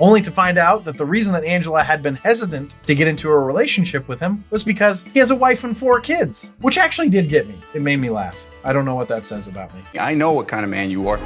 only to find out that the reason that Angela had been hesitant to get into a relationship with him was because he has a wife and 4 kids, which actually did get me. It made me laugh. I don't know what that says about me. I know what kind of man you are.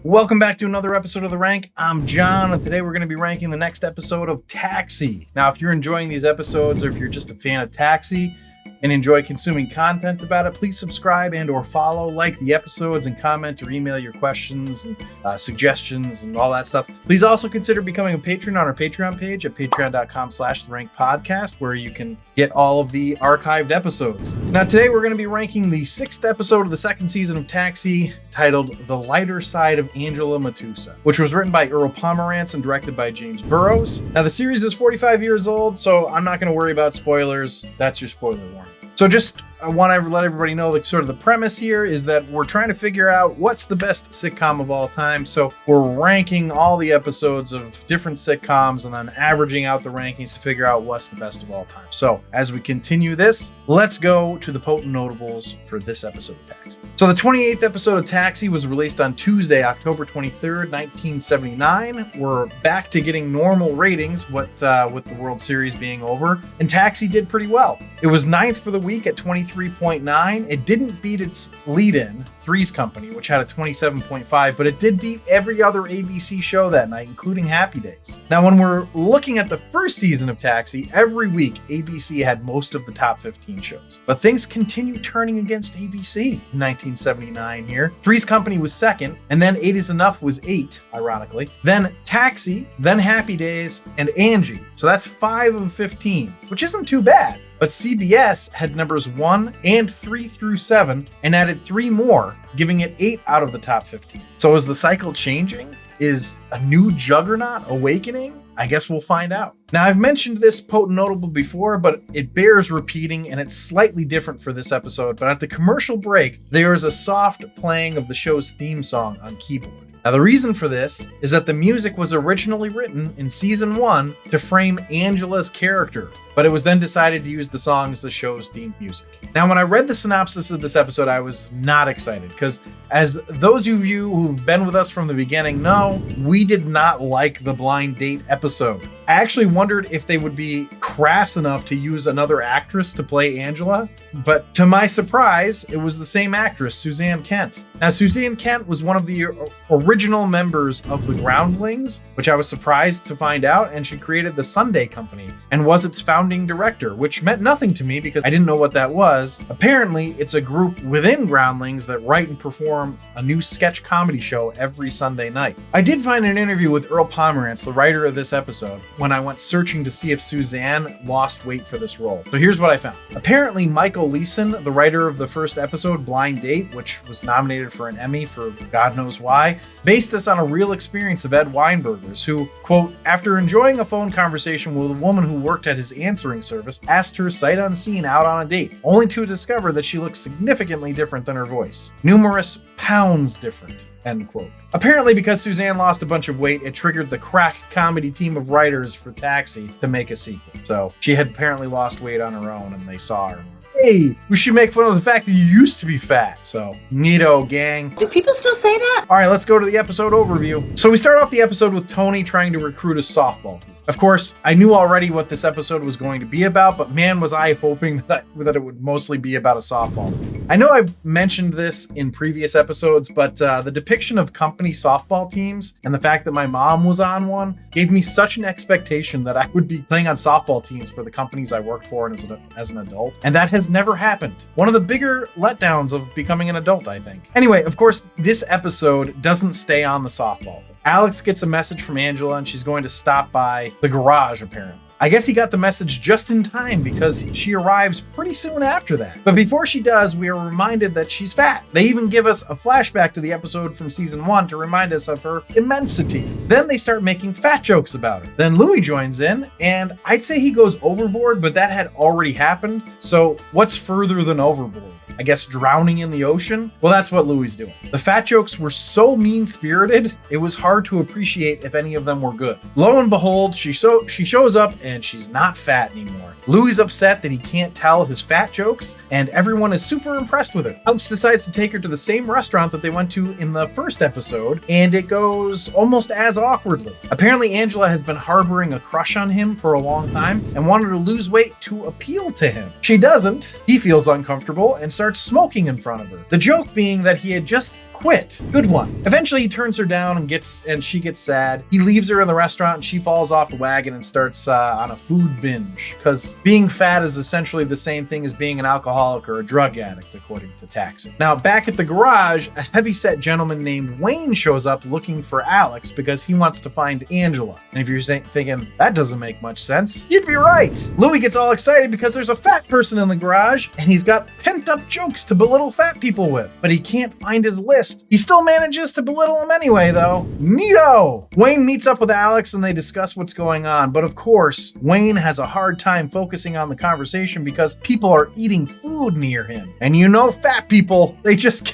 Welcome back to another episode of The Rank. I'm John, and today we're going to be ranking the next episode of Taxi. Now, if you're enjoying these episodes, or if you're just a fan of Taxi and enjoy consuming content about it, please subscribe and or follow, like the episodes, and comment or email your questions and suggestions and all that stuff. Please also consider becoming a patron on our Patreon page at patreon.com/therankpodcast, where you can get all of the archived episodes. Now, today we're going to be ranking the 6th episode of the 2nd season of Taxi, titled The Lighter Side of Angela Matusa, which was written by Earl Pomerantz and directed by James Burrows. Now, the series is 45 years old, so I'm not going to worry about spoilers. That's your spoiler warning. So just I want to let everybody know, like, sort of the premise here is that we're trying to figure out what's the best sitcom of all time. So we're ranking all the episodes of different sitcoms and then averaging out the rankings to figure out what's the best of all time. So as we continue this, let's go to the potent notables for this episode of Taxi. So the 28th episode of Taxi was released on Tuesday, October 23rd, 1979. We're back to getting normal ratings with the World Series being over, and Taxi did pretty well. It was 9th for the week at 23.9. It didn't beat its lead-in, Three's Company, which had a 27.5, but it did beat every other ABC show that night, including Happy Days. Now, when we're looking at the first season of Taxi, every week ABC had most of the top 15 shows. But things continue turning against ABC in 1979 here. Three's Company was 2nd, and then 8 is Enough was 8, ironically. Then Taxi, then Happy Days, and Angie. So that's 5 of 15, which isn't too bad. But CBS had numbers 1 and 3 through 7 and added 3 more, giving it 8 out of the top 15. So is the cycle changing? Is a new juggernaut awakening? I guess we'll find out. Now, I've mentioned this potent notable before, but it bears repeating, and it's slightly different for this episode. But at the commercial break, there is a soft playing of the show's theme song on keyboard. Now, the reason for this is that the music was originally written in season 1 to frame Angela's character, but it was then decided to use the song as the show's theme music. Now, when I read the synopsis of this episode, I was not excited because, as those of you who've been with us from the beginning know, we did not like the blind date episode. I actually wondered if they would be crass enough to use another actress to play Angela, but to my surprise, it was the same actress, Suzanne Kent. Now, Suzanne Kent was one of the original members of the Groundlings, which I was surprised to find out, and she created the Sunday Company and was its founding director, which meant nothing to me because I didn't know what that was. Apparently, it's a group within Groundlings that write and perform a new sketch comedy show every Sunday night. I did find an interview with Earl Pomerantz, the writer of this episode, when I went searching to see if Suzanne lost weight for this role. So here's what I found. Apparently, Michael Leeson, the writer of the first episode, Blind Date, which was nominated for an Emmy for God knows why, based this on a real experience of Ed Weinberger's, who, quote, after enjoying a phone conversation with a woman who worked at his answering service, asked her sight unseen out on a date, only to discover that she looked significantly different than her voice. Numerous pounds different. End quote. Apparently, because Suzanne lost a bunch of weight, it triggered the crack comedy team of writers for Taxi to make a sequel. So she had apparently lost weight on her own, and they saw her. Hey, we should make fun of the fact that you used to be fat. So, neato, gang. Do people still say that? All right, let's go to the episode overview. So we start off the episode with Tony trying to recruit a softball team. Of course, I knew already what this episode was going to be about, but man, was I hoping that it would mostly be about a softball team. I know I've mentioned this in previous episodes, but the depiction of company softball teams and the fact that my mom was on one gave me such an expectation that I would be playing on softball teams for the companies I worked for as an adult, and that has never happened. One of the bigger letdowns of becoming an adult, I think. Anyway, of course, this episode doesn't stay on the softball. Alex gets a message from Angela, and she's going to stop by the garage, apparently. I guess he got the message just in time because she arrives pretty soon after that. But before she does, we are reminded that she's fat. They even give us a flashback to the episode from season 1 to remind us of her immensity. Then they start making fat jokes about her. Then Louis joins in, and I'd say he goes overboard, but that had already happened. So what's further than overboard? I guess, drowning in the ocean. Well, that's what Louie's doing. The fat jokes were so mean-spirited, it was hard to appreciate if any of them were good. Lo and behold, she shows up and she's not fat anymore. Louie's upset that he can't tell his fat jokes, and everyone is super impressed with her. Alex decides to take her to the same restaurant that they went to in the first episode, and it goes almost as awkwardly. Apparently, Angela has been harboring a crush on him for a long time and wanted to lose weight to appeal to him. She doesn't. He feels uncomfortable and starts smoking in front of her. The joke being that he had just quit. Good one. Eventually he turns her down and she gets sad. He leaves her in the restaurant and she falls off the wagon and starts on a food binge, because being fat is essentially the same thing as being an alcoholic or a drug addict, according to Taxi. Now, back at the garage, a heavyset gentleman named Wayne shows up looking for Alex because he wants to find Angela. And if you're thinking, that doesn't make much sense, you'd be right. Louie gets all excited because there's a fat person in the garage and he's got pent-up jokes to belittle fat people with, but he can't find his list. He still manages to belittle him anyway, though. Neato! Wayne meets up with Alex and they discuss what's going on, but of course, Wayne has a hard time focusing on the conversation because people are eating food near him. And you know fat people, they just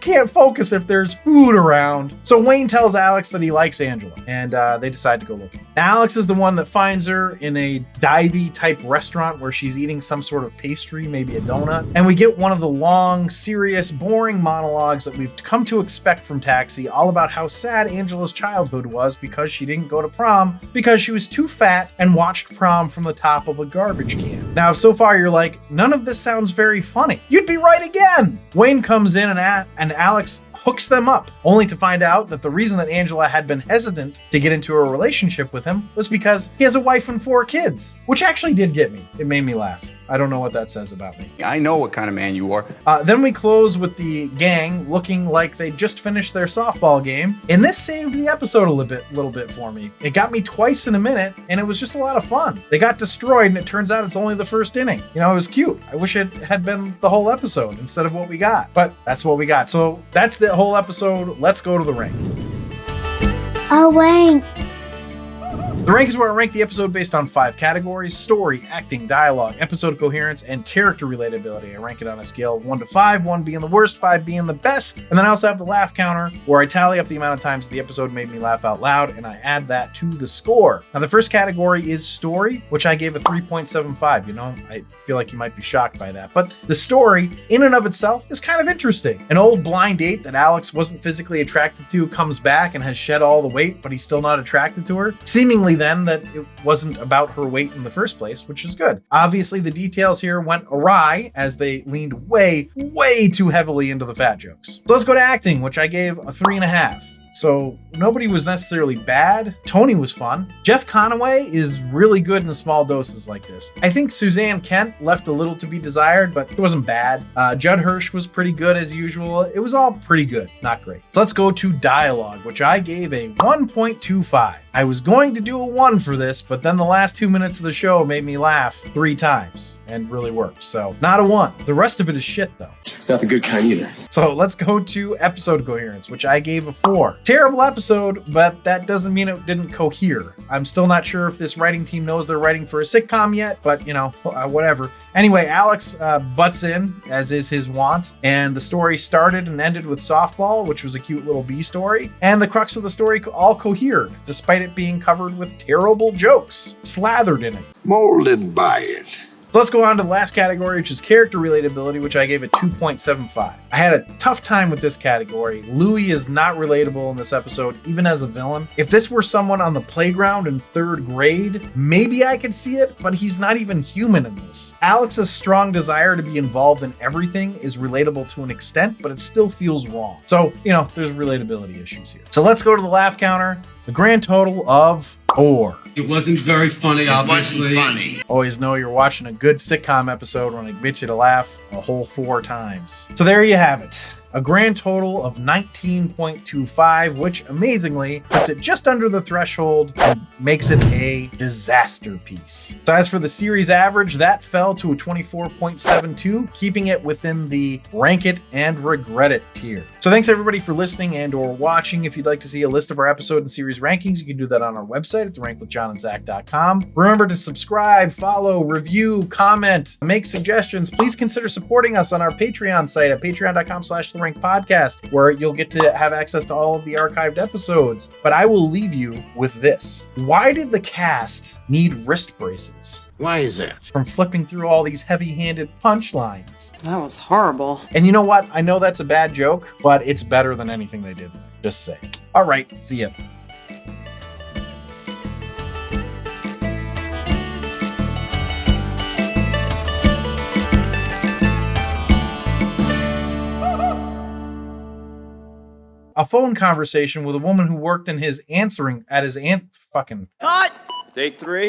can't focus if there's food around. So Wayne tells Alex that he likes Angela, and they decide to go looking. Alex is the one that finds her in a divey type restaurant where she's eating some sort of pastry, maybe a donut, and we get one of the long, serious, boring monologues that we've come to expect from Taxi, all about how sad Angela's childhood was because she didn't go to prom because she was too fat and watched prom from the top of a garbage can. Now, so far you're like, none of this sounds very funny. You'd be right again. Wayne comes in and Alex hooks them up, only to find out that the reason that Angela had been hesitant to get into a relationship with him was because he has a wife and 4 kids, which actually did get me. It made me laugh. I don't know what that says about me. I know what kind of man you are. Then we close with the gang looking like they just finished their softball game, and this saved the episode a little bit for me. It got me twice in a minute, and it was just a lot of fun. They got destroyed, and it turns out it's only the first inning. You know, it was cute. I wish it had been the whole episode instead of what we got, but that's what we got. So that's the whole episode. Let's go to the rank. Oh, Wayne. The rank is where I rank the episode based on 5 categories: story, acting, dialogue, episode coherence, and character relatability. I rank it on a scale of 1 to 5, 1 being the worst, 5 being the best. And then I also have the laugh counter, where I tally up the amount of times the episode made me laugh out loud, and I add that to the score. Now, the first category is story, which I gave a 3.75. You know, I feel like you might be shocked by that. But the story, in and of itself, is kind of interesting. An old blind date that Alex wasn't physically attracted to comes back and has shed all the weight, but he's still not attracted to her. Seemingly then that it wasn't about her weight in the first place, which is good. Obviously, the details here went awry as they leaned way too heavily into the fat jokes. So let's go to acting, which I gave a 3.5. So nobody was necessarily bad. Tony was fun. Jeff Conaway is really good in small doses like this. I think Suzanne Kent left a little to be desired, but it wasn't bad. Judd Hirsch was pretty good as usual. It was all pretty good, not great. So let's go to dialogue, which I gave a 1.25. I was going to do a 1 for this, but then the last 2 minutes of the show made me laugh 3 times and really worked. So not a 1. The rest of it is shit though. Not the good kind either. So let's go to episode coherence, which I gave a 4. Terrible episode, but that doesn't mean it didn't cohere. I'm still not sure if this writing team knows they're writing for a sitcom yet, but you know, whatever. Anyway, Alex butts in, as is his wont, and the story started and ended with softball, which was a cute little B story, and the crux of the story all cohered, despite it being covered with terrible jokes, slathered in it. Molded by it. So let's go on to the last category, which is character relatability, which I gave a 2.75. I had a tough time with this category. Louie is not relatable in this episode, even as a villain. If this were someone on the playground in 3rd grade, maybe I could see it, but he's not even human in this. Alex's strong desire to be involved in everything is relatable to an extent, but it still feels wrong. So, you know, there's relatability issues here. So let's go to the laugh counter. The grand total of 4. It wasn't very funny, obviously. It wasn't funny. Always know you're watching a good sitcom episode when it gets you to laugh a whole 4 times. So there you have it. a grand total of 19.25, which amazingly puts it just under the threshold and makes it a disaster piece. So as for the series average, that fell to a 24.72, keeping it within the rank it and regret it tier. So thanks everybody for listening and or watching. If you'd like to see a list of our episode and series rankings, you can do that on our website at therankwithjohnandzach.com. Remember to subscribe, follow, review, comment, make suggestions. Please consider supporting us on our Patreon site at patreon.com/therankpodcast, where you'll get to have access to all of the archived episodes. But I will leave you with this. Why did the cast need wrist braces? Why is that? From flipping through all these heavy-handed punchlines. That was horrible. And you know what? I know that's a bad joke, but it's better than anything they did. Just say. All right, see ya. A phone conversation with a woman who worked in his fucking. Take 3.